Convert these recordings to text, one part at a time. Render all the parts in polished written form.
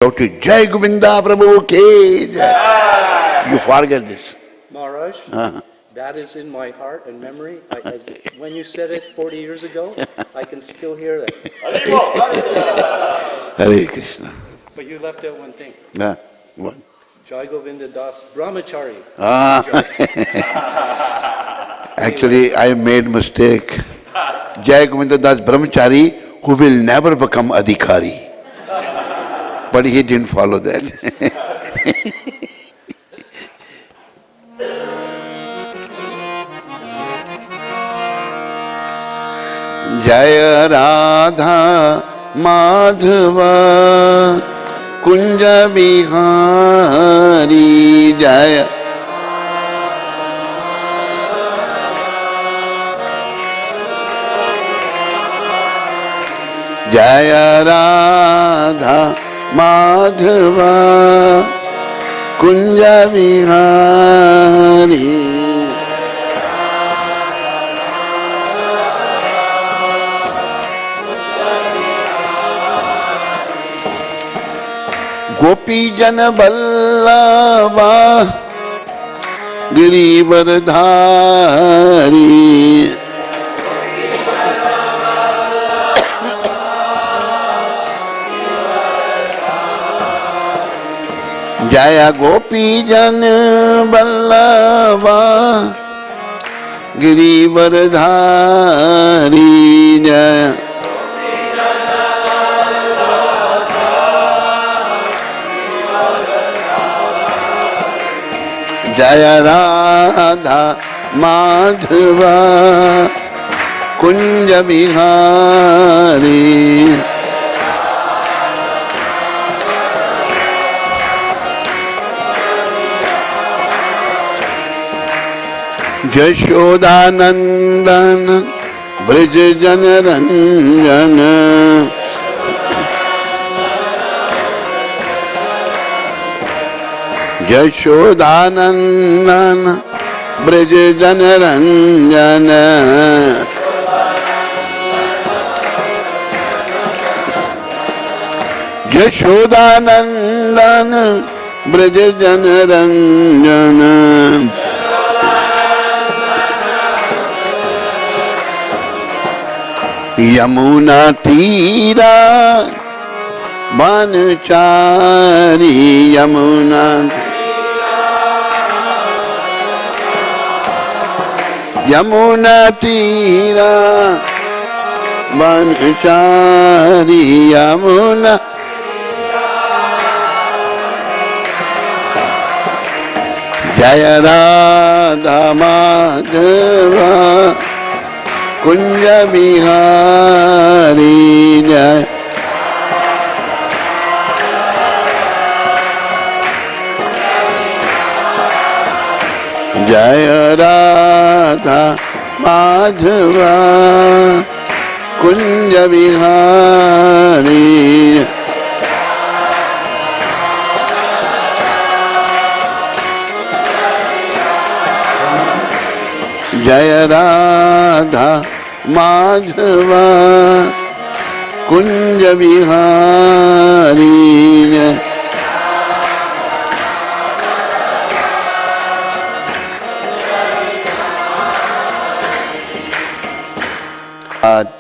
Jai Govinda Prabhu ke Jai. You forget this. Maharaj, that is in my heart and memory. When you said it 40 years ago, I can still hear that. Hare Krishna. But you left out one thing. What? Jai Govinda Das Brahmachari. Actually, I made mistake. Jai Govinda Das Brahmachari, who will never become Adhikari. But he didn't follow that. Jaya Radha Madhava Kunja Bihari Jaya Jaya Radha Madhava Kunja Vihari Gopi Jana Vallabha Girivardhari Jaya Gopi Jana Vallabha Girivardhari Jaya Jaya Radha Madhava Kunja Bihari Jashodanandan Brij Janaranjana Jashodanandana Brij Janaranjana Jashodanandana Brij Janaranjana Yamuna Tira Banachari Yamuna Yamuna Tira Banachari Yamuna Jaya Radha Madhava Kunja Bihari Jaya Jaya Radha Madhava Kunja Bihari Jaya Radha Madhava Kunja Bihari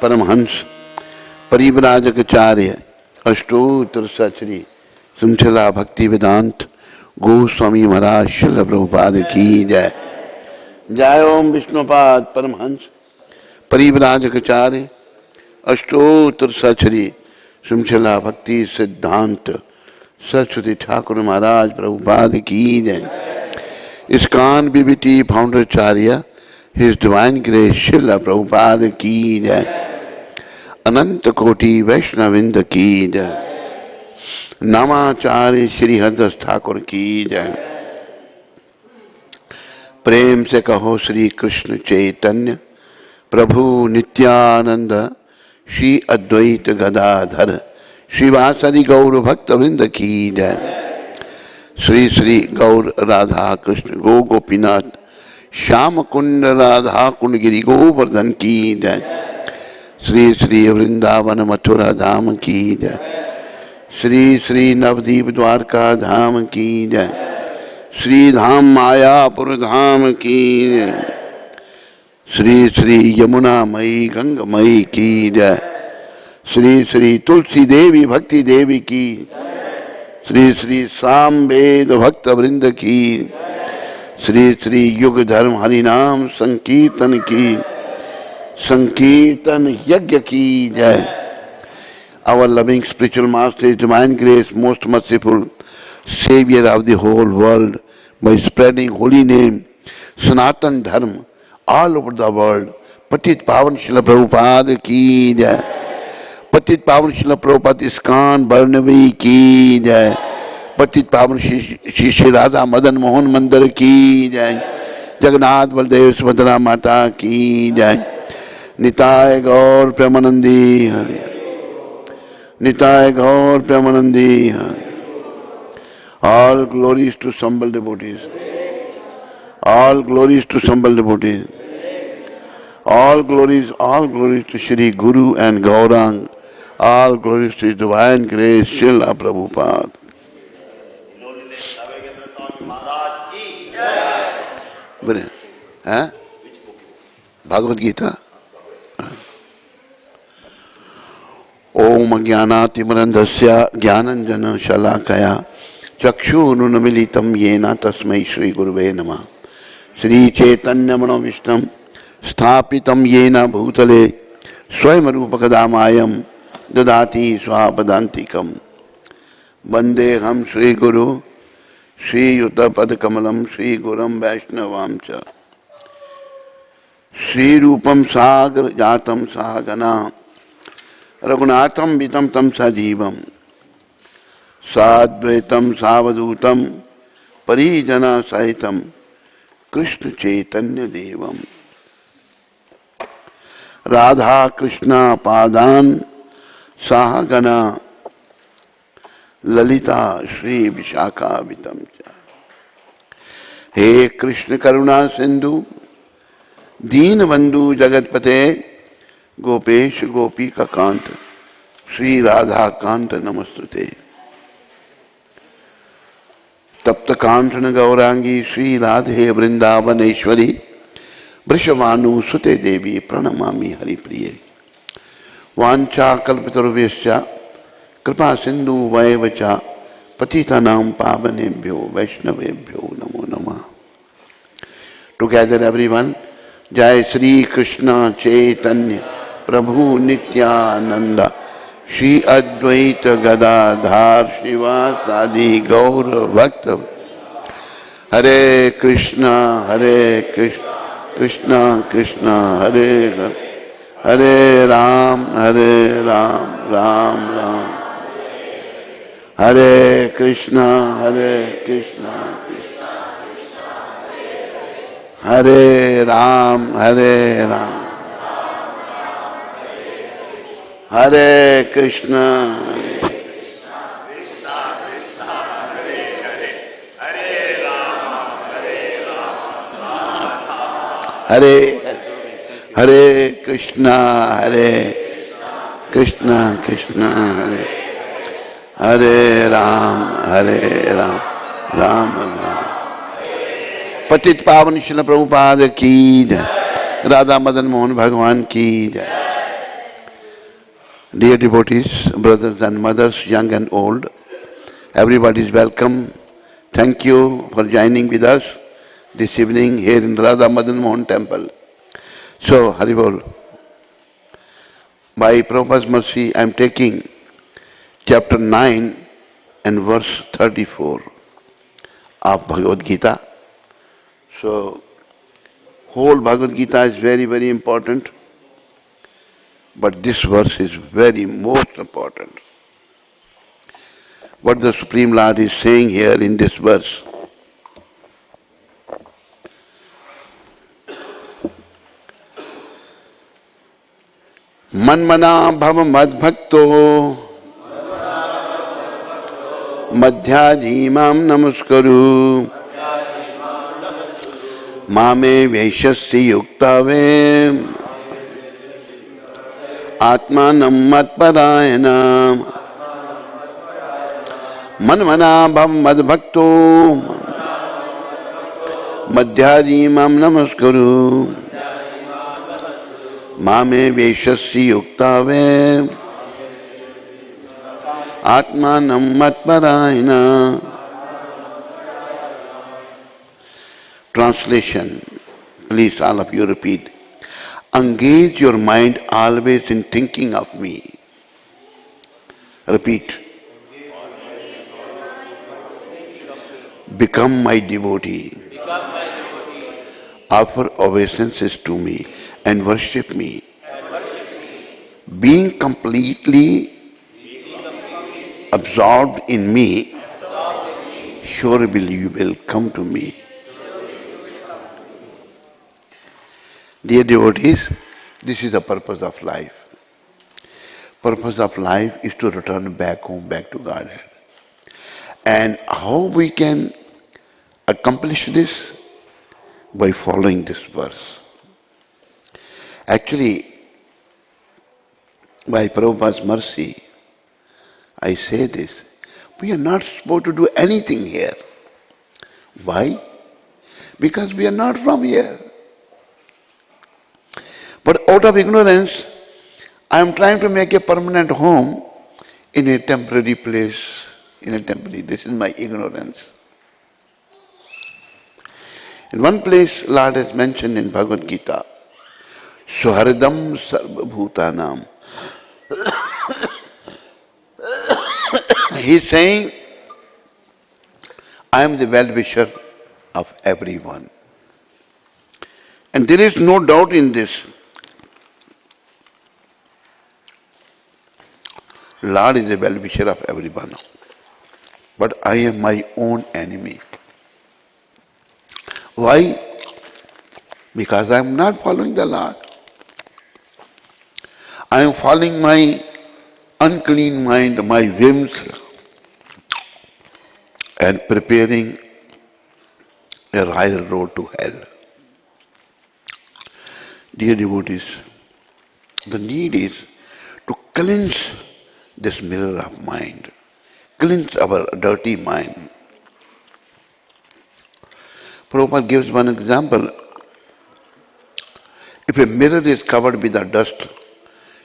Paramhans परिव्राजकाचार्य अष्टोत्तर सचरी सुमचला भक्ति वेदांत गोस्वामी महाराज श्रील प्रभुपाद की जय। जय ओम विष्णुपाद परमहंस परिव्राजकाचार्य अष्टोत्तर सचरी सुमचला भक्ति सिद्धांत सरस्वती ठाकुर महाराज प्रभुपाद की जय। ISKCON BBT फाउंडरचार्य His Divine Grace Srila Prabhupada ki jai. Ananta Koti Vaishnavinda ki jai. Namacharya Shri Haridas Thakur ki jai. प्रेम से कहो श्री कृष्ण चैतन्य प्रभु नित्यानंद श्री अद्वैत गदाधर श्रीवासदि गौर भक्त वृंद की जय। श्री श्री गौर राधा कृष्ण गो गोपीनाथ श्याम कुंड राधा कुंड गिरी गोवर्धन की जय। श्री श्री वृंदावन मथुरा धाम की जय। श्री श्री नवदीप द्वारका धाम की जय। श्री धाम मायापुर धाम की जय। श्री श्री यमुना मई गंगमयी की जय। श्री श्री तुलसी देवी भक्ति देवी की। श्री श्री सामवेद भक्त वृंद की। श्री श्री युग धर्म हरिनाम संकीर्तन की, संकीर्तन यज्ञ की जय। Our loving spiritual master, His divine grace, most merciful Savior of the whole world, by spreading holy name, Sanatan Dharma, all over the world. Patit Pavan Srila Prabhupada ki jai. Patit Pavan Srila Prabhupada ISKCON Barnavi ki jai. Patit Pavan Shri Radha Madan Mohan Mandir ki jai. Jagannath Baldev Subhadra Mata ki jai. Nitai Gaur Premanandi Hari. Nitai Gaur Premanandi Hari. All glories to humble devotees. All glories to humble devotees. All glories to Shri Guru and Gaurang. All glories to His divine grace, Srila Prabhupada. Maharaj ki jai. Huh? Bhagavad Gita. Om Jnanatimirandhasya Jnananjana Shalakaya Chakshurunamilitam Yena Tasmai Shri Guruve Namah. Shri Chaitanya Manovishnam Sthapitam Yena Bhutale Swayamrupakadamayam Dadati Swapadantikam Vandeham Shri Guru Shri Yuta Padakamalam Shri Guram Vaishnavamcha Shri Rupam Sagar Jatam Sahagana Raghunatham Vitam Tam Sajivam Sadvaitam Savadutam Parijana Sahitam Krishna Chaitanya Devam Radha Krishna Padan Sahagana Lalita Shri Vishakha Vitamcha. He Krishna Karuna Sindhu Deen Bandhu Jagatpate Gopesh Gopika Kant Shri Radha Kant Namastute. Tapta Kantana Gaurangi Shri Radhe Vrindavaneshwari Vrishavanu Sute Devi Pranamami Haripriye. Vancha Kalpatarvescha Kripa Sindhu Vaevacha Patitanam Pavanebhyo Vaishnavebhyo Namo Namah. Together everyone, Jai Shri Krishna Chaitanya Prabhu Nityananda Shri Advaita Gadadhar Srivasadi Gaur Bhakta. Hare Krishna Krishna Krishna Hare Hare, Hare Ram Ram Ram. Hare Krishna Hare Ram Ram. Hare Krishna Hare Krishna Krishna Hare Hare Ram Ram Ram. Patit Pavan Srila Prabhupada ki jai. Radha Madan Mohan Bhagwan ki jai. Dear devotees, brothers and mothers, young and old, everybody is welcome. Thank you for joining with us this evening here in Radha Madan Mohan Temple. So, Haribol, by Prabhupada's mercy, I am taking chapter 9 and verse 34 of Bhagavad Gita. So, whole Bhagavad Gita is very, very important. But this verse is very most important. What the Supreme Lord is saying here in this verse. Manmana bhava madbhakto madhyaji mam namaskaru mame vaishasya yuktave Atmanam matparayana Manmanabham madbhakto madhyari mam namaskuru mame veshasya yuktave atmanam matparayana. Translation. Please all of you repeat. Engage your mind always in thinking of me. Repeat. Become my devotee. Offer obeisances to me and worship me. Being completely absorbed in me, surely you will come to me. Dear devotees, this is the purpose of life. Purpose of life is to return back home, back to Godhead. And how we can accomplish this? By following this verse. Actually, by Prabhupada's mercy, I say this. We are not supposed to do anything here. Why? Because we are not from here. But out of ignorance, I am trying to make a permanent home in a temporary place, this is my ignorance. In one place, Lord has mentioned in Bhagavad Gita, Suharidam Sarva Bhutanam. He is saying, I am the well-wisher of everyone. And there is no doubt in this. Lord is a well-wisher of everyone. But I am my own enemy. Why? Because I am not following the Lord. I am following my unclean mind, my whims, and preparing a royal road to hell. Dear devotees, the need is to cleanse this mirror of mind, cleanse our dirty mind. Prabhupada gives one example. If a mirror is covered with the dust,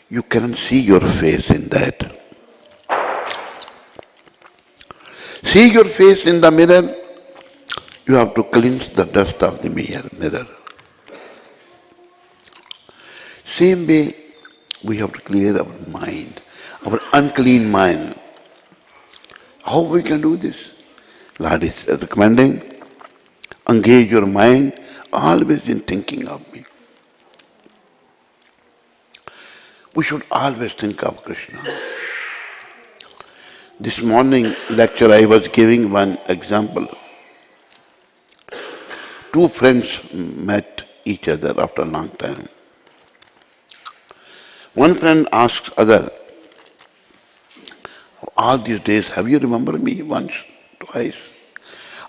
you cannot see your face in that. See your face in the mirror, you have to cleanse the dust of the mirror. Same way, we have to clear our mind, our unclean mind. How we can do this? Lord is recommending, engage your mind always in thinking of me. We should always think of Krishna. This morning lecture I was giving one example. Two friends met each other after a long time. One friend asks other, all these days, have you remembered me once, twice?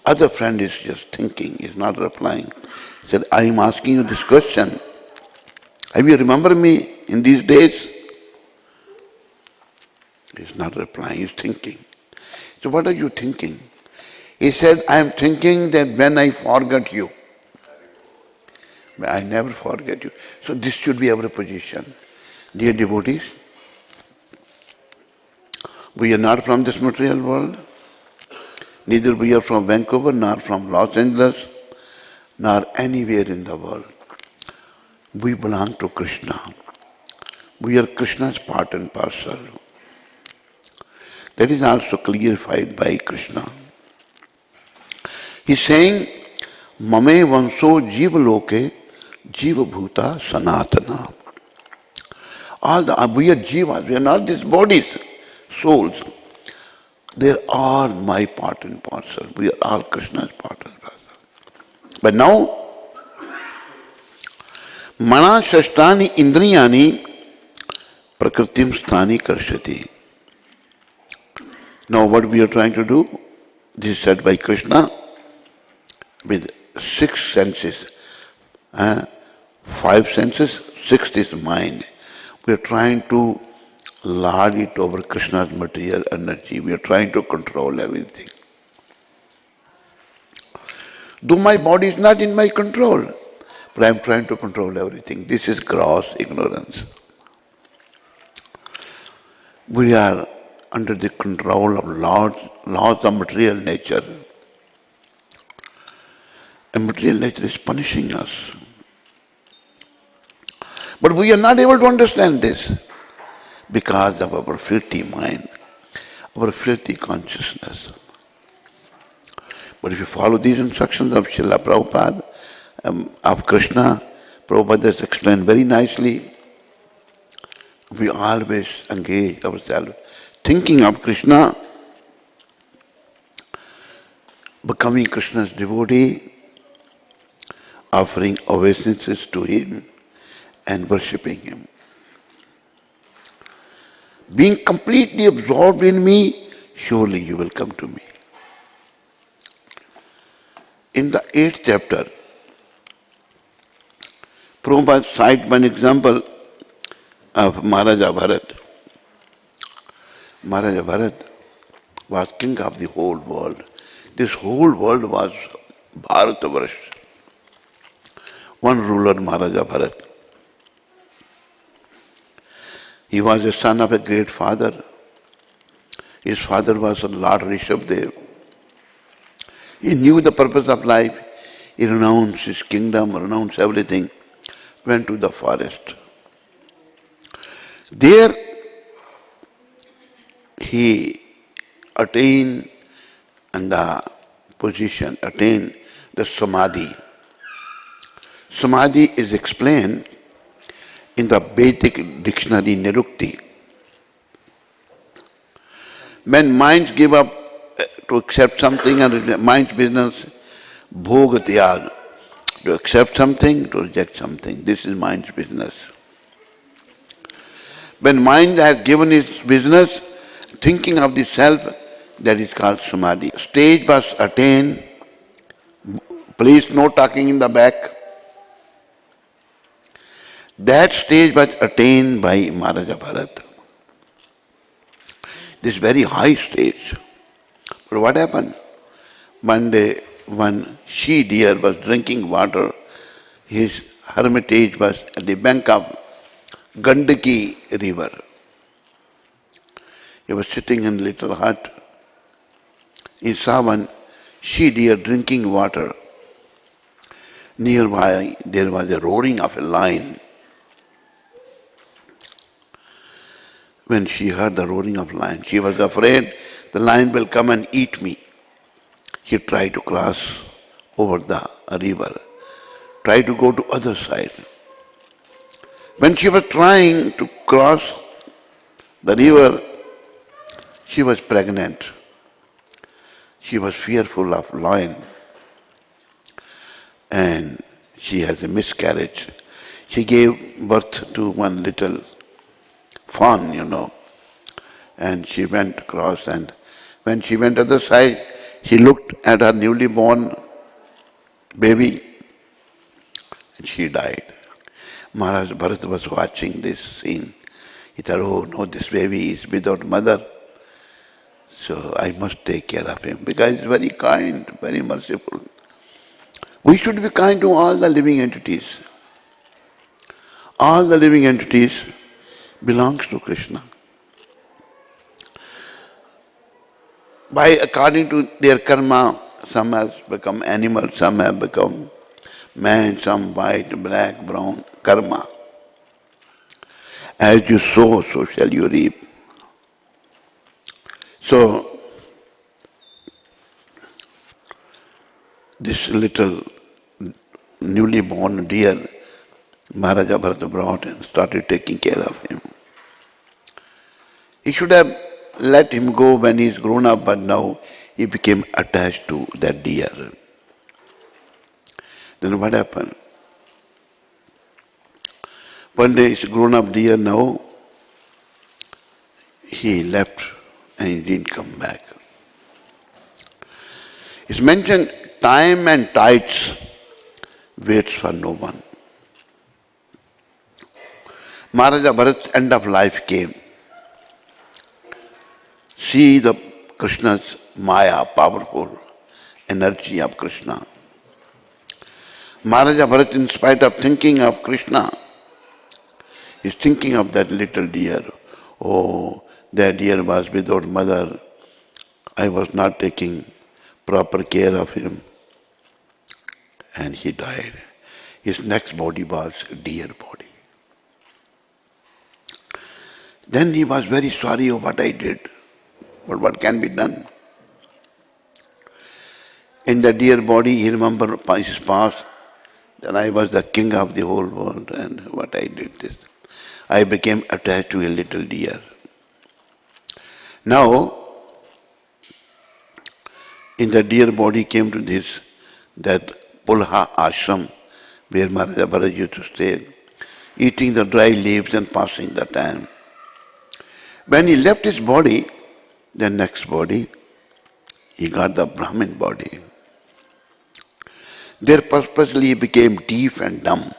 Other friend is just thinking, is not replying. He said, I am asking you this question. Have you remembered me in these days? He's not replying, he's thinking. So what are you thinking? He said, I am thinking that when I forget you, I never forget you. So this should be our position. Dear devotees, we are not from this material world. Neither we are from Vancouver, nor from Los Angeles, nor anywhere in the world. We belong to Krishna. We are Krishna's part and parcel. That is also clarified by Krishna. He is saying, Mame vanso jiva loke jiva bhuta sanatana. We are jivas, we are not these bodies, souls. They are my part and parcel. We are all Krishna's part and parcel. But now, mana shashtani indriyani prakritim sthani karshati. Now what we are trying to do, this is said by Krishna, with 6 senses. 5 senses, 6th is mind. We are trying to lord it over Krishna's material energy. We are trying to control everything. Though my body is not in my control, but I am trying to control everything. This is gross ignorance. We are under the control of laws of material nature. And material nature is punishing us. But we are not able to understand this because of our filthy mind, our filthy consciousness. But if you follow these instructions of Srila Prabhupada, of Krishna, Prabhupada has explained very nicely. We always engage ourselves thinking of Krishna, becoming Krishna's devotee, offering obeisances to Him and worshipping Him. Being completely absorbed in me, surely you will come to me. In the 8th chapter, Prabhupada cites one example of Maharaja Bharat. Maharaja Bharat was king of the whole world. This whole world was Bharatavarsha. One ruler, Maharaja Bharat. He was the son of a great father. His father was Lord Rishabdev. He knew the purpose of life. He renounced his kingdom, renounced everything, went to the forest. There he attained the position, attained the samadhi. Samadhi is explained in the Vedic dictionary Nirukti. When minds give up to accept something and mind's business, bhoga tyag, to accept something, to reject something. This is mind's business. When mind has given its business, thinking of the self, that is called samadhi. Stage was attained. Please no talking in the back. That stage was attained by Maharaja Bharat. This very high stage. But what happened? One day, one she-deer was drinking water. His hermitage was at the bank of Gandaki river. He was sitting in a little hut. He saw one she-deer drinking water. Nearby there was a roaring of a lion. When she heard the roaring of lion, she was afraid the lion will come and eat me. She tried to cross over the river, tried to go to other side. When she was trying to cross the river, she was pregnant. She was fearful of lion and she has a miscarriage. She gave birth to one little fawn, and she went across, and when she went other side, she looked at her newly born baby and she died. Maharaj Bharat was watching this scene. He thought, oh no, this baby is without mother, so I must take care of him because he's very kind, very merciful. We should be kind to all the living entities. All the living entities belongs to Krishna. By according to their karma, some have become animals, some have become man, some white, black, brown, karma. As you sow, so shall you reap. So, this little newly born deer, Maharaja Bharata brought and started taking care of him. He should have let him go when he is grown up, but now he became attached to that deer. Then what happened? One day he's grown up deer now, he left and he didn't come back. It's mentioned time and tides waits for no one. Maharaja Bharat's end of life came. see the Krishna's Maya, powerful energy of Krishna. Maharaja Bharat, in spite of thinking of Krishna, is thinking of that little deer. Oh, that deer was without mother. I was not taking proper care of him. And he died. His next body was a deer body. Then he was very sorry of what I did. But what can be done? In the deer body, he remembered his past, that I was the king of the whole world and what I did this. I became attached to a little deer. Now, in the deer body came to that Pulha ashram where Maharaja Bharat used to stay, eating the dry leaves and passing the time. When he left his body, the next body, he got the Brahmin body. There purposely he became deaf and dumb,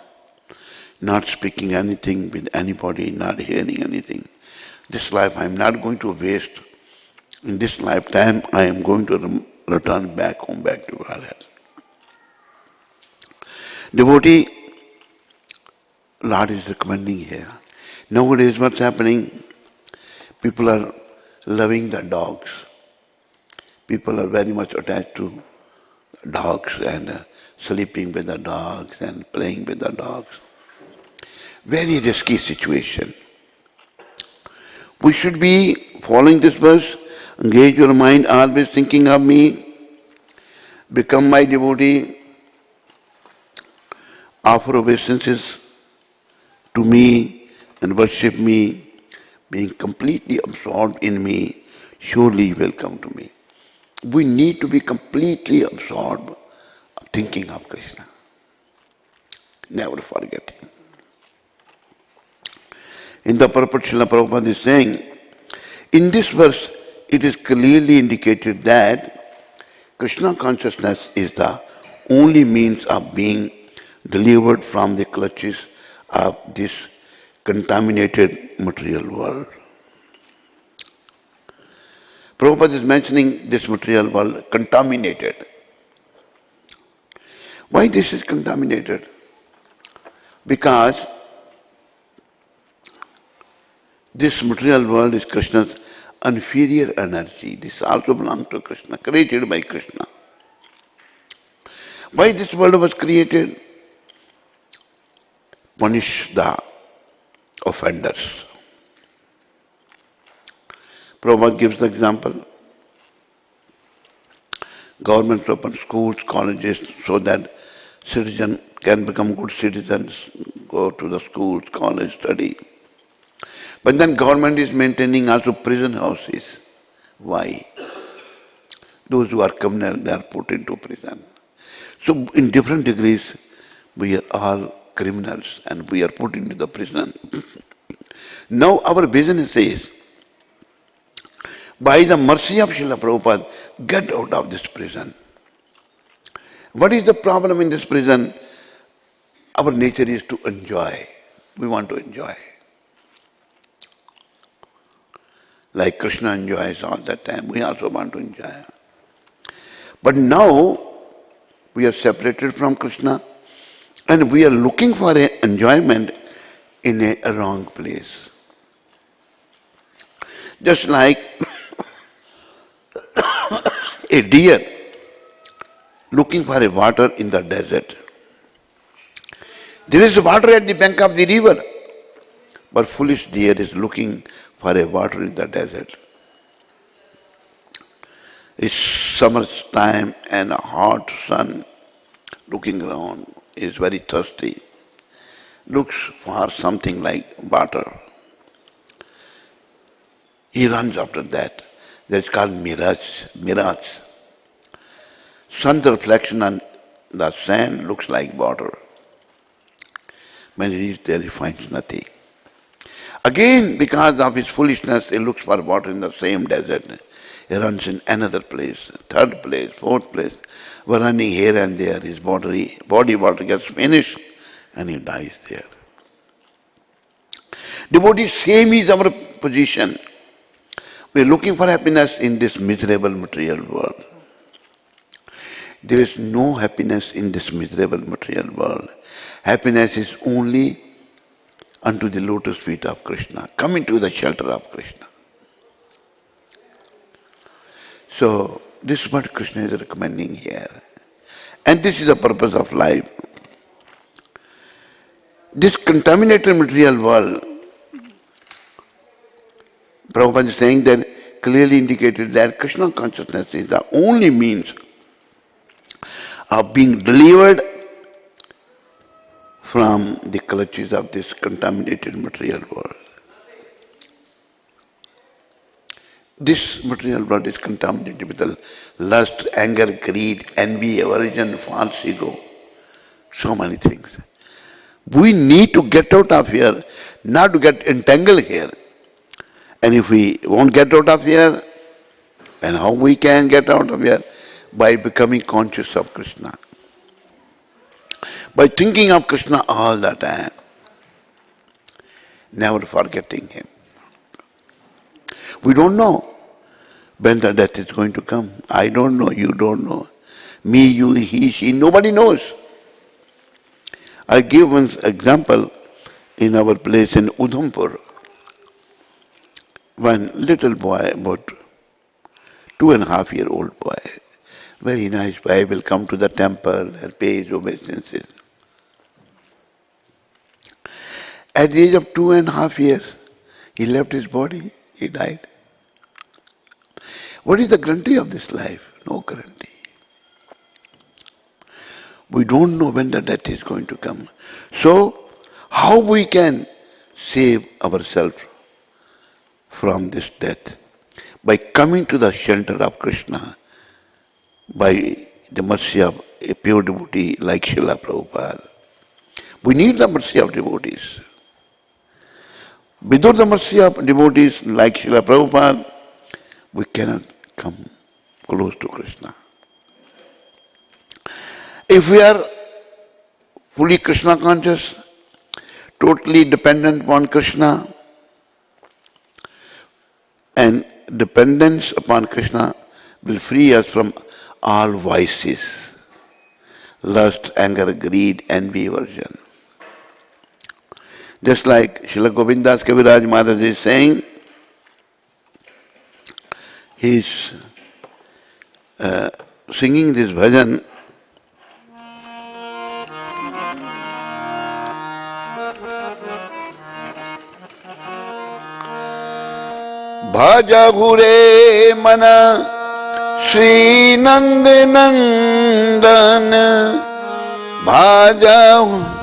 not speaking anything with anybody, not hearing anything. This life I am not going to waste. In this lifetime I am going to return back home, back to Maharaj. Devotee, Lord is recommending here. Nowadays what's happening? People are loving the dogs. People are very much attached to dogs and sleeping with the dogs and playing with the dogs. Very risky situation. We should be following this verse. Engage your mind, always thinking of me. Become my devotee. Offer obeisances to me and worship me. Being completely absorbed in me, surely you will come to me. We need to be completely absorbed, thinking of Krishna. Never forget him. In the purport, Srila Prabhupada is saying, in this verse, it is clearly indicated that Krishna consciousness is the only means of being delivered from the clutches of this contaminated material world. Prabhupada is mentioning this material world contaminated. Why this is contaminated? Because this material world is Krishna's inferior energy. This also belongs to Krishna, created by Krishna. Why this world was created? Punish the offenders. Prabhupada gives the example. Governments open schools, colleges, so that citizens can become good citizens, go to the schools, college, study. But then government is maintaining also prison houses. Why? Those who are criminal, they are put into prison. So in different degrees, we are all criminals and we are put into the prison. Now our business is, by the mercy of Srila Prabhupada, get out of this prison. What is the problem in this prison? Our nature is to enjoy. We want to enjoy. Like Krishna enjoys all the time, we also want to enjoy. But now we are separated from Krishna and we are looking for enjoyment in a wrong place. Just like a deer looking for a water in the desert. There is water at the bank of the river, but foolish deer is looking for a water in the desert. It's summer's time and a hot sun, looking around, is very thirsty, looks for something like water. He runs after that. That's called mirage. Sun's reflection on the sand looks like water. When he reaches there, he finds nothing. Again, because of his foolishness, he looks for water in the same desert. He runs in another place, third place, fourth place. We're running here and there. His body water gets finished and he dies there. Devotee, same is our position. We are looking for happiness in this miserable material world. There is no happiness in this miserable material world. Happiness is only unto the lotus feet of Krishna, coming to the shelter of Krishna. So, this is what Krishna is recommending here. And this is the purpose of life. This contaminated material world, Prabhupada is saying that clearly indicated that Krishna consciousness is the only means of being delivered from the clutches of this contaminated material world. This material world is contaminated with the lust, anger, greed, envy, aversion, false ego, so many things. We need to get out of here, not to get entangled here. And if we won't get out of here, and how we can get out of here? By becoming conscious of Krishna. By thinking of Krishna all the time. Never forgetting Him. We don't know when the death is going to come. I don't know, you don't know. Me, you, he, she, nobody knows. I give one example in our place in Udhampur. One little boy, about 2.5-year-old boy, very nice boy, will come to the temple and pay his obeisances. At the age of 2.5 years, he left his body, he died. What is the guarantee of this life? No guarantee. We don't know when the death is going to come. So, how we can save ourselves from this death? By coming to the shelter of Krishna, by the mercy of a pure devotee like Srila Prabhupada. We need the mercy of devotees. Without the mercy of devotees like Srila Prabhupada, we cannot come close to Krishna. If we are fully Krishna conscious, totally dependent upon Krishna, and dependence upon Krishna will free us from all vices, lust, anger, greed, envy, aversion. Just like Srila Govindas Kaviraj Maharaj is saying, he is singing this bhajan. Bhaja Gure Mana Shri Nand Nandan Bhaja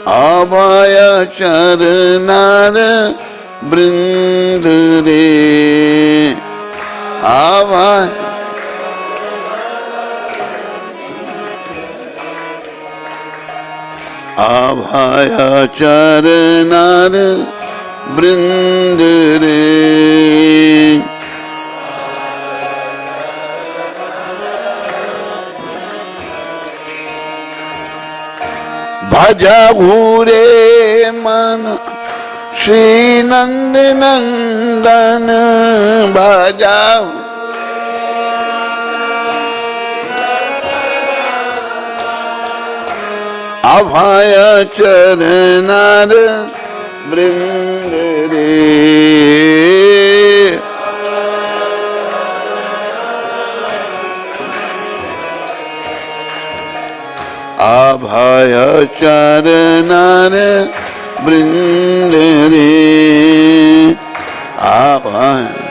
Abhaya Charanar Brindare Abhaya Abhaya Charanar Brindare Bhaja Bhure Man Shri Nand Nandan Bhaja Abhaya Charanar Brindare Abhaya Charanar Brindare Abhaya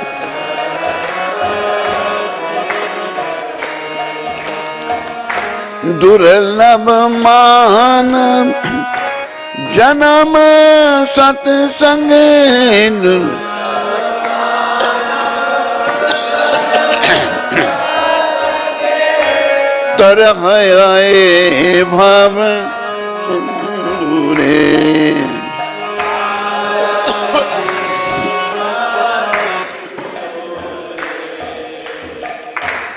Durlabh Man Janam Satsang Tarhaye Bhav Dure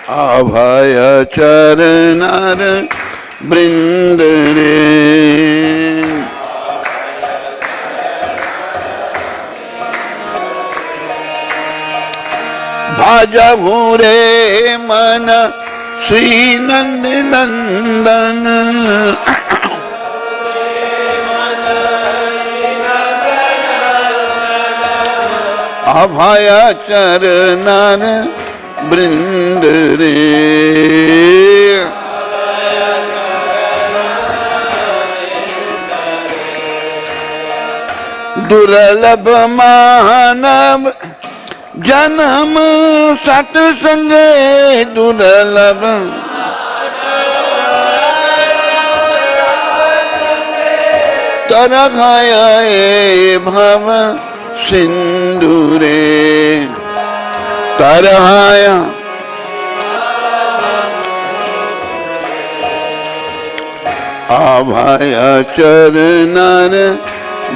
Abhaya Charanar Brindare भजहु रे मन श्री नंद नंदन। अभय चरणन वृंद रे। दुर्लभ मानव जन्म सत्संग दुर्लभ। तरहय भव सिंधु रे। तरहय अभय चरणन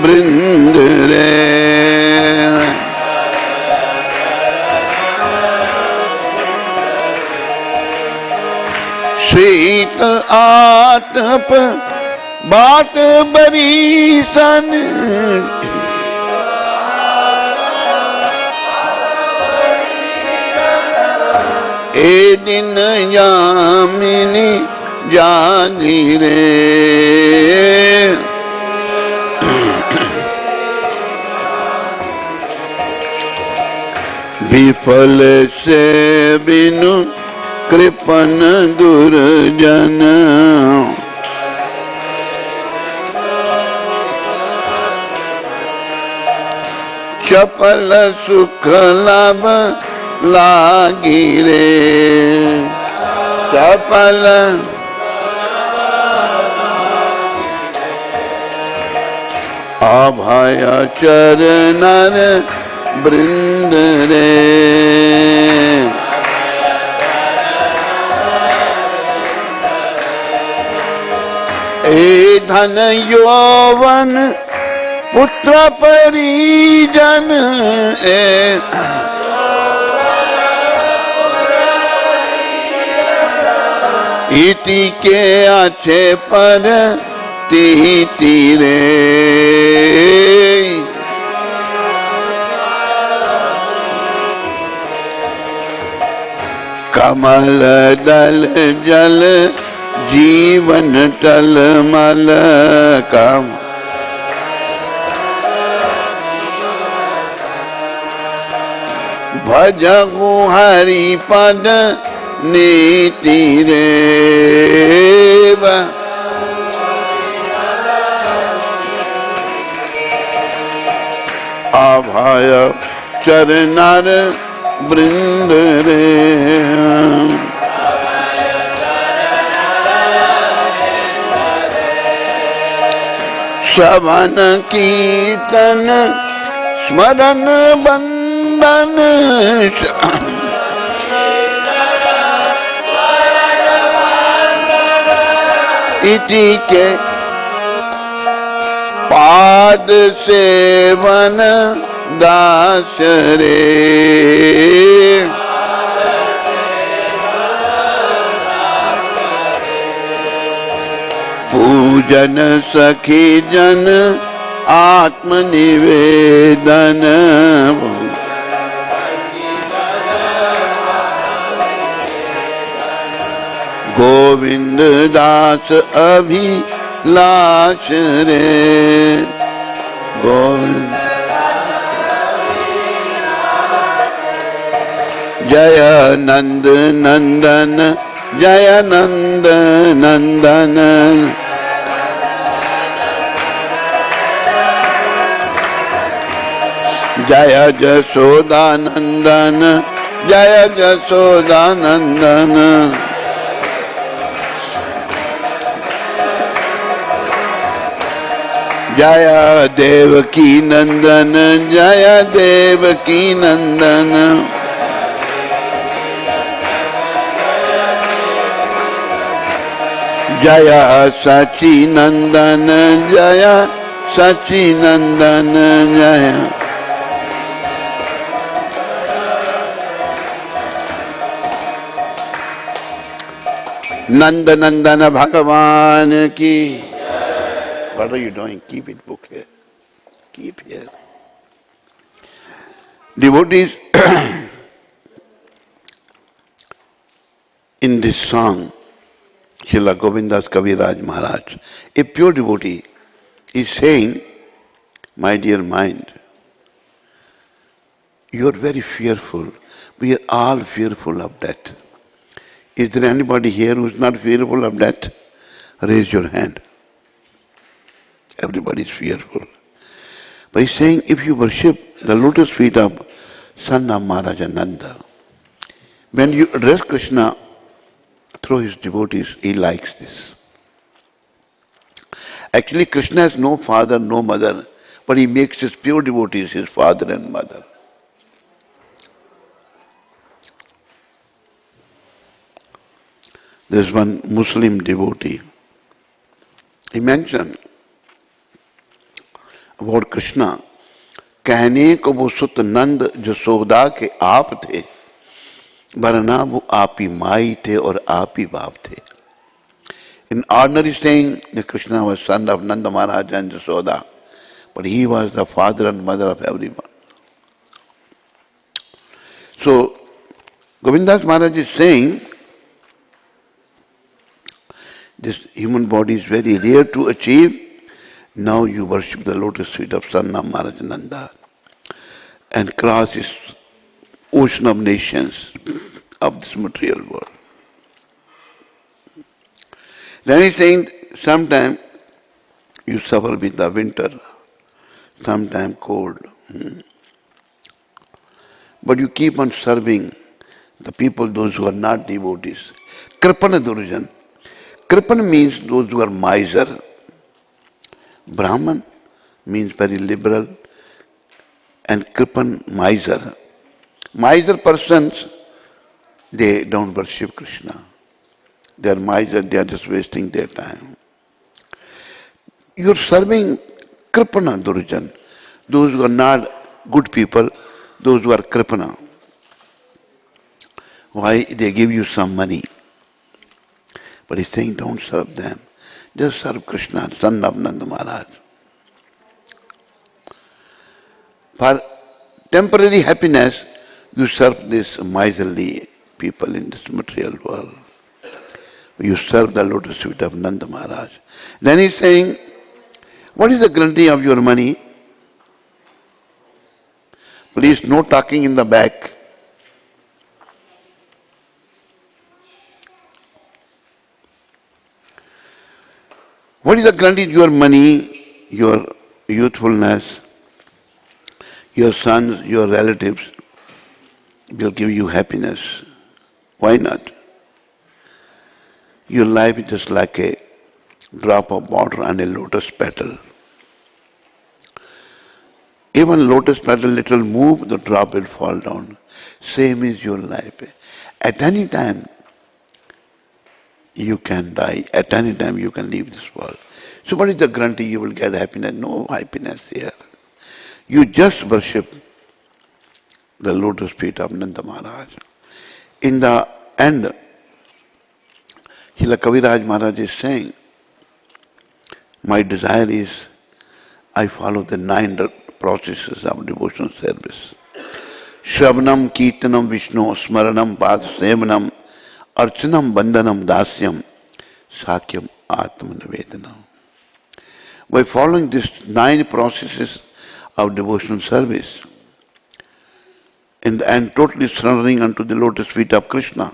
वृंद रे। शीत आतप बात बरी सन। ए दिन यामिनी जानी रे। विफल से बिनु कृपन दुर्जन। चपल सुख लाभ लागी रे। चपल अभय चरणन वृंद रे। ए धन यौवन पुत्र परिजन। इति के अच्छे पर तीति रे। कमल दल जल जीवन टलमल। कम भजहु हरि पद नीति रे। अभय चरणन वृंद रे। श्रवण कीर्तन स्मरण बंदन। इति के पाद सेवन दास रे। पूजन सखी जन आत्मनिवेदन। गोविंद दास अभिलाष रे। गोविंद जय नंद नंदन जय नंद नंदन। जय जसोदा नंदन जय जसोदा नंदन। जय देवकी नंदन जय देवकी नंदन। जय सची नंदन जय सची नंदन। जय नंद नंदन भगवान की। What are you doing? Keep it book here. Keep here. Devotees, this song, Srila Govindas Kaviraj Maharaj, a pure devotee, is saying, my dear mind, you are very fearful. We are all fearful of death. Is there anybody here who is not fearful of death? Raise your hand. Everybody is fearful. But he's saying, if you worship the lotus feet of son of Maharaja Nanda, when you address Krishna through his devotees, he likes this. Actually, Krishna has no father, no mother, but he makes his pure devotees his father and mother. There's one Muslim devotee. He mentioned about Krishna, कहने को वो सुत नंद जसोदा के आप थे, वरना वो आप ही माई थे और आप ही बाप थे. In ordinary saying, that Krishna was son of Nanda Maharaj and Jasoda, but he was the father and mother of everyone. So, Govindas Maharaj is saying, this human body is very rare to achieve. Now you worship the lotus feet of son of Maharaj Nanda and cross this ocean of nations of this material world. Then he's saying, sometimes you suffer with the winter, sometimes cold. But you keep on serving the people, those who are not devotees. Kripana Durjan. Kripana means those who are miser. Brahman means very liberal. And Kripan, miser. Miser persons, they don't worship Krishna. They are miser, they are just wasting their time. You are serving Kripana Durjan. Those who are not good people, those who are Kripana. Why? They give you some money. But he's saying, don't serve them. Just serve Krishna, son of Nanda Maharaj. For temporary happiness, you serve these miserly people in this material world. You serve the lotus feet of Nanda Maharaj. Then he's saying, what is the guarantee of your money? Please, no talking in the back. What is the guarantee your money, your youthfulness, your sons, your relatives will give you happiness? Why not? Your life is just like a drop of water on a lotus petal. Even lotus petal little move, the drop will fall down. Same is your life. At any time, you can die. At any time you can leave this world. So what is the guarantee you will get happiness? No happiness here. You just worship the lotus feet of Nanda Maharaj. In the end, Srila Kaviraj Maharaj is saying, my desire is, I follow the 9 processes of devotional service. Shravanam, Kirtanam, Vishnu, Smaranam, Pad Sevanam, Archanam, Bandhanam, Dasyam, Sakyam, Atmanavedanam. By following these 9 processes of devotional service and totally surrendering unto the lotus feet of Krishna,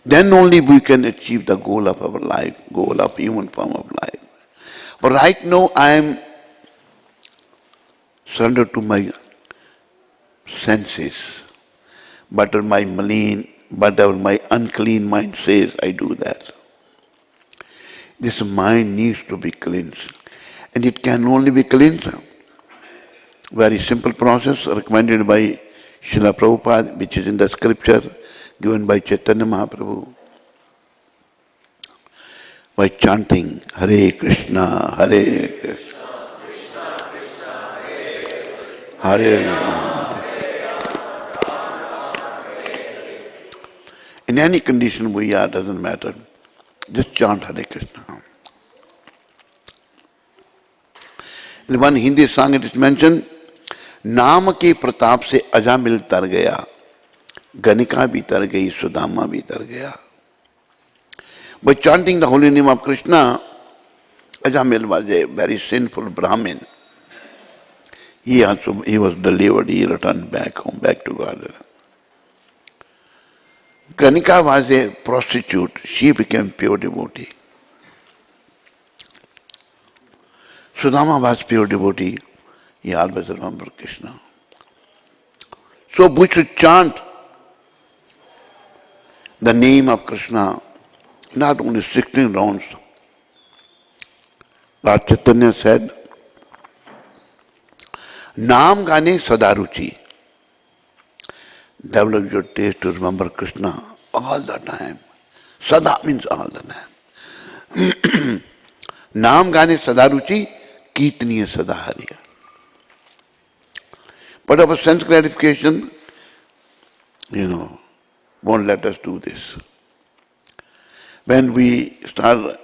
then only we can achieve the goal of our life, goal of human form of life. But right now I am surrendered to my senses. Whatever my unclean mind says, I do that. This mind needs to be cleansed. And it can only be cleansed. Very simple process recommended by Srila Prabhupada, which is in the scripture given by Chaitanya Mahaprabhu. By chanting Hare Krishna, Hare Krishna, Krishna Krishna, Hare Rama. In any condition we are, doesn't matter. Just chant Hare Krishna. In one Hindi song it is mentioned, नाम के प्रताप से अजामिल तर गया, Ganika bhi tar gayi, Sudama bhi tar gaya. By chanting the holy name of Krishna, Ajamil was a very sinful Brahmin. He was delivered, he returned back home, back to God. Ganika was a prostitute, she became pure devotee. Sudama was pure devotee, he always remembered Krishna. So we should chant the name of Krishna, not only 16 rounds. Lord Chaitanya said, Naam gane sadaruchi. Develop your taste to remember Krishna all the time. Sada means all the time. Naam gane sadaruchi, kitniya sadahariya. But our sense gratification, won't let us do this. When we start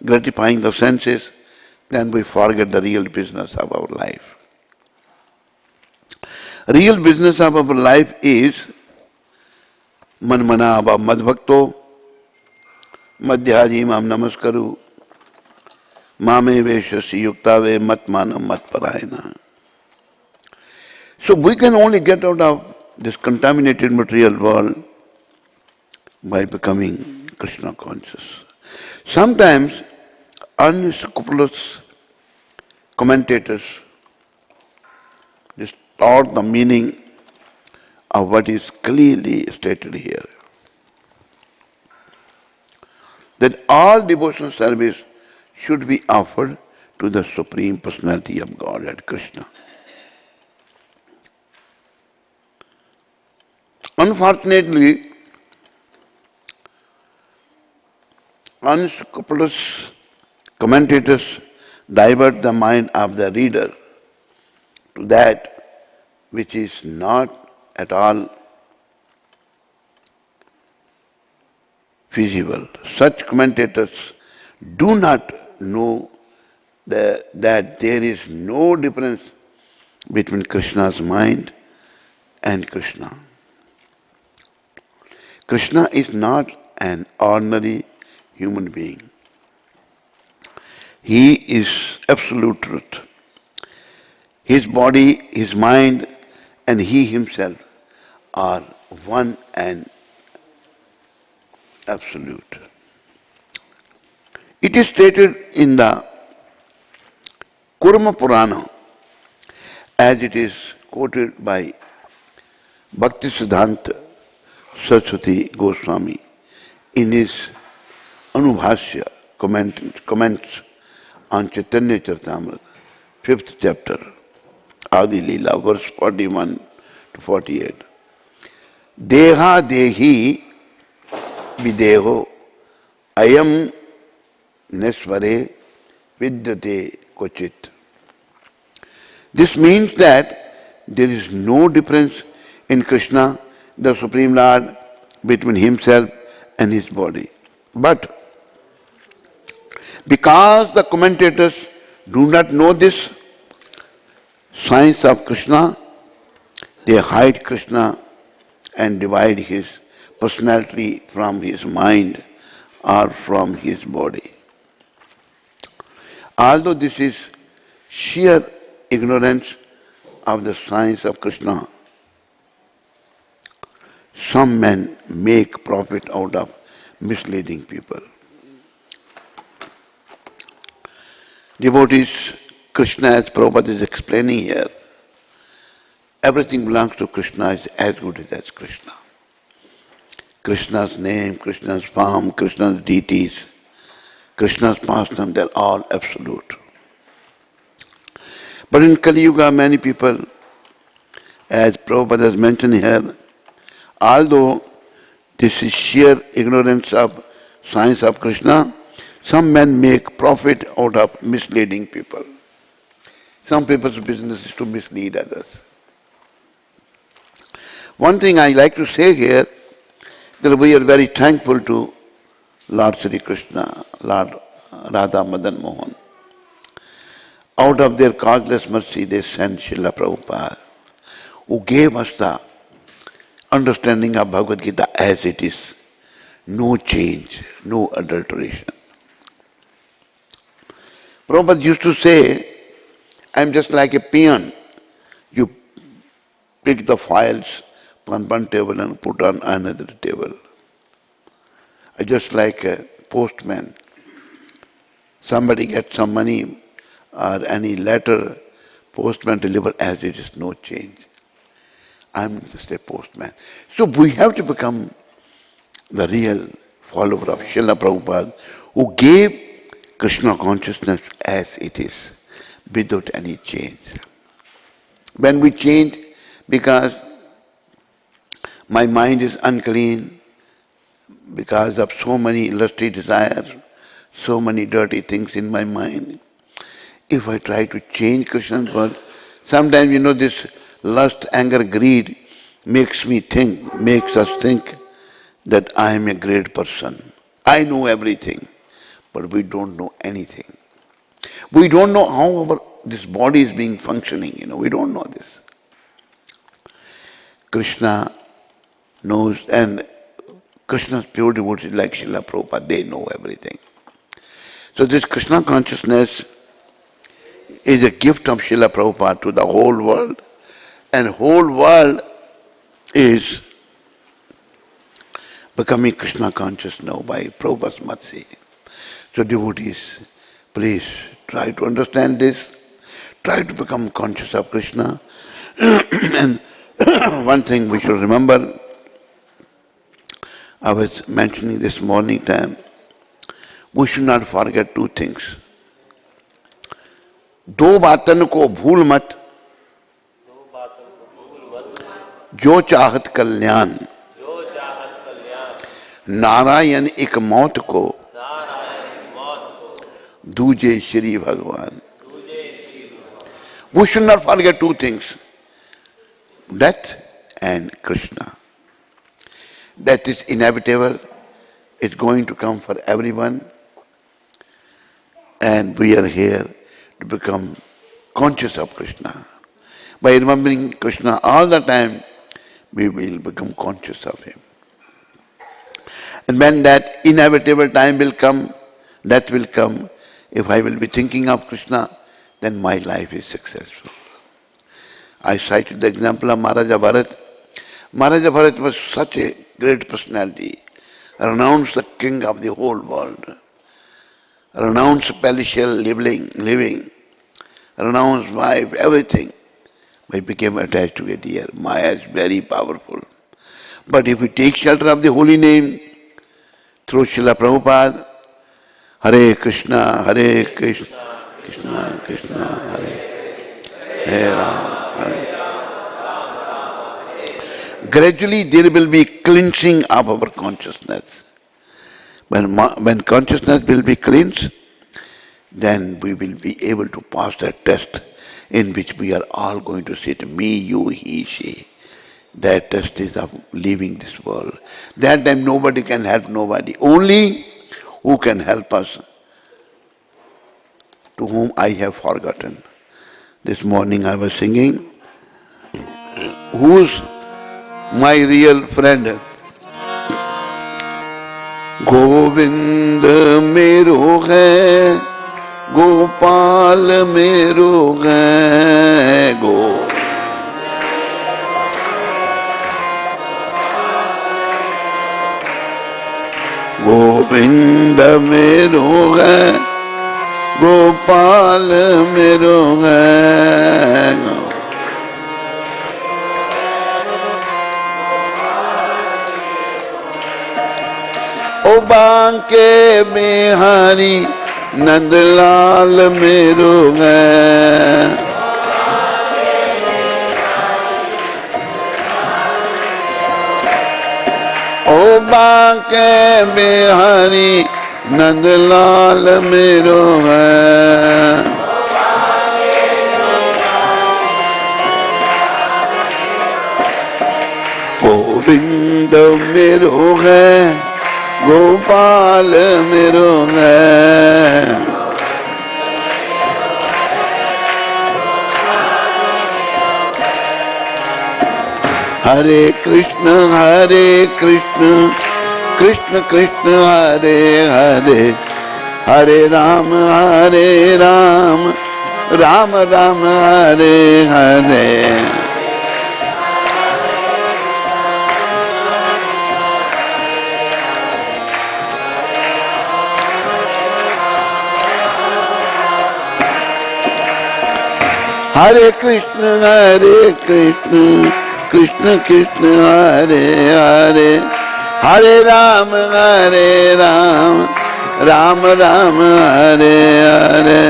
gratifying the senses, then we forget the real business of our life. Real business of our life is manmana abha madbhakto, madhyaji mam namaskaru, mame veshasi yuktave matmanam matparayana. So we can only get out of this contaminated material world by becoming Krishna conscious. Sometimes unscrupulous commentators distort the meaning of what is clearly stated here. That all devotional service should be offered to the Supreme Personality of Godhead, Krishna. Unfortunately, unscrupulous commentators divert the mind of the reader to that which is not at all feasible. Such commentators do not know that there is no difference between Krishna's mind and Krishna. Krishna is not an ordinary human being. He is absolute truth. His body, his mind, and he himself are one and absolute. It is stated in the Kurma Purana, as it is quoted by Bhaktisiddhanta Saraswati Goswami in his Anubhashya comments on Chaitanya Charitamrita, 5th chapter, Adi Leela, verse 41 to 48. Deha dehi videho ayam nesvare vidyate kochit. This means that there is no difference in Krishna, the Supreme Lord, between himself and his body. But because the commentators do not know this science of Krishna, they hide Krishna and divide his personality from his mind or from his body. Although this is sheer ignorance of the science of Krishna, some men make profit out of misleading people. Devotees, Krishna, as Prabhupada is explaining here, everything belongs to Krishna, is as good as Krishna. Krishna's name, Krishna's form, Krishna's deities, Krishna's pastime, they're all absolute. But in Kali Yuga, many people, as Prabhupada has mentioned here, although this is sheer ignorance of science of Krishna, some men make profit out of misleading people. Some people's business is to mislead others. One thing I like to say here, that we are very thankful to Lord Sri Krishna, Lord Radha Madan Mohan. Out of their causeless mercy, they sent Srila Prabhupada, who gave us the understanding of Bhagavad Gita as it is. No change, no adulteration. Prabhupada used to say, I'm just like a peon. You pick the files on one table and put on another table. I just like a postman. Somebody gets some money or any letter, postman deliver as it is, no change. I'm just a postman. So we have to become the real follower of Srila Prabhupada, who gave Krishna consciousness as it is, without any change. When we change, because my mind is unclean, because of so many lusty desires, so many dirty things in my mind, if I try to change Krishna's word, sometimes this lust, anger, greed makes us think that I am a great person. I know everything, but we don't know anything. We don't know how this body is being functioning, we don't know this. Krishna knows, and Krishna's pure devotees like Srila Prabhupada, they know everything. So this Krishna consciousness is a gift of Srila Prabhupada to the whole world, and whole world is becoming Krishna conscious now by Prabhupada's mercy. So devotees, please try to understand this, try to become conscious of Krishna. And one thing we should remember, I was mentioning this morning time, we should not forget two things. दो बातन को भूल मत, जो चाहत कल्याण, नारायण एक मौत को, दूजे श्री भगवान. We should not forget two things, death and Krishna. Death is inevitable, it's going to come for everyone, and we are here to become conscious of Krishna. By remembering Krishna all the time, we will become conscious of Him. And when that inevitable time will come, death will come, if I will be thinking of Krishna, then my life is successful. I cited the example of Maharaj Bharat. Maharaj Bharat was such a great personality, renounced the king of the whole world, renounced palatial living, renounced wife, everything. But he became attached to a deer. Maya is very powerful. But if we take shelter of the holy name through Srila Prabhupada, Hare Krishna, Krishna Krishna, Hare Ram, Hare. Gradually there will be cleansing of our consciousness. When consciousness will be cleansed, then we will be able to pass that test in which we are all going to sit, me, you, he, she. That test is of leaving this world. That time nobody can help nobody. Only who can help us, to whom I have forgotten. This morning I was singing, who's my real friend? Govind मेरो है, गोपाल मेरो है, गोविंद मेरो है, गोपाल मेरो है. ओ बांके बिहारी नंदलाल मेरो है. ओ बांके बिहारी नंदलाल मेरो है. गोविंद मेरो है, गोपाल मेरो है. Hare Krishna, Krishna Krishna, Hare Hare, Hare Rama, Rama Rama, Hare Hare. Hare Krishna, Krishna Krishna, Hare Hare, Hare Rama, Rama Rama, Hare Hare.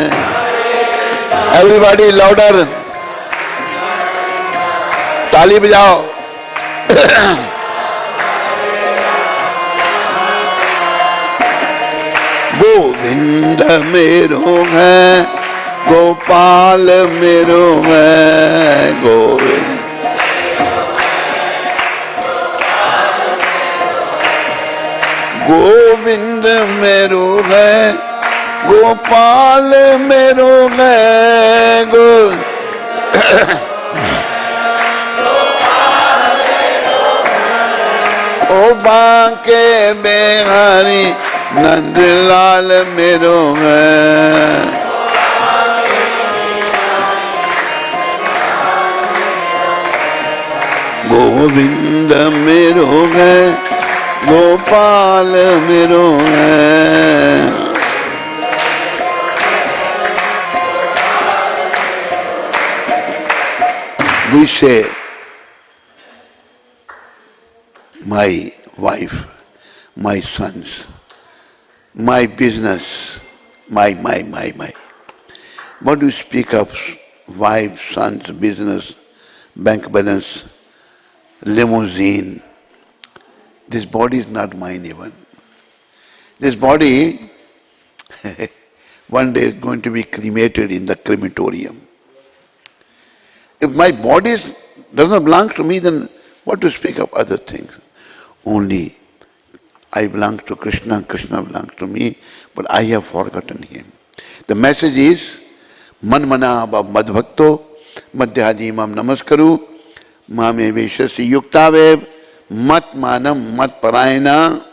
Everybody louder. ताली बजाओ. गोविंद मेरो है, गोपाल मेरो है, गोविंद. गोविंद मेरो है, गोपाल मेरो है, ओ बांके बिहारी नंदलाल मेरो है. गोविंद मेरो है, गोपाल मेरो है. We say, my wife, my sons, my business, my. What do you speak of wife, sons, business, bank balance, limousine? This body is not mine even. This body one day is going to be cremated in the crematorium. If my body does not belong to me, then what to speak of other things? Only I belong to Krishna and Krishna belongs to me, but I have forgotten him. The message is, Man mana madbhakto madhyadi mam namaskaru mame veshasi yuktavev mat manam mat parayana.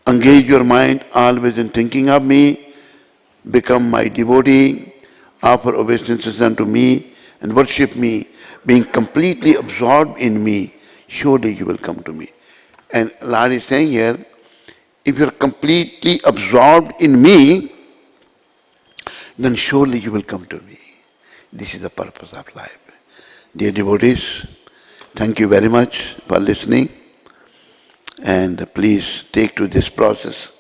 Engage your mind always in thinking of me, become my devotee, offer obeisances unto me and worship me, being completely absorbed in me, surely you will come to me. And Lord is saying here, if you are completely absorbed in me, then surely you will come to me. This is the purpose of life. Dear devotees, thank you very much for listening. And please take to this process,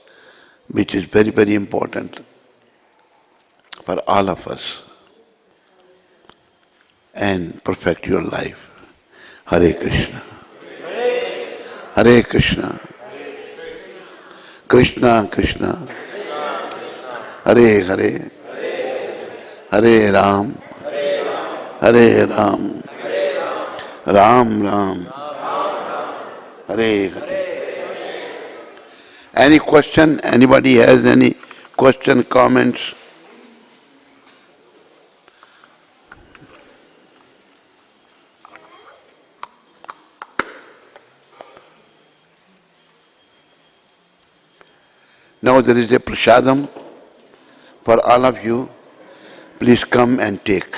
which is very, very important for all of us, and perfect your life. Hare Krishna. Hare Krishna. Krishna Krishna. Hare Hare. Hare Ram. Hare Ram. Ram Ram. Hare Hare. Any question? Anybody has any question, comments? Now there is a prasadam for all of you. Please come and take.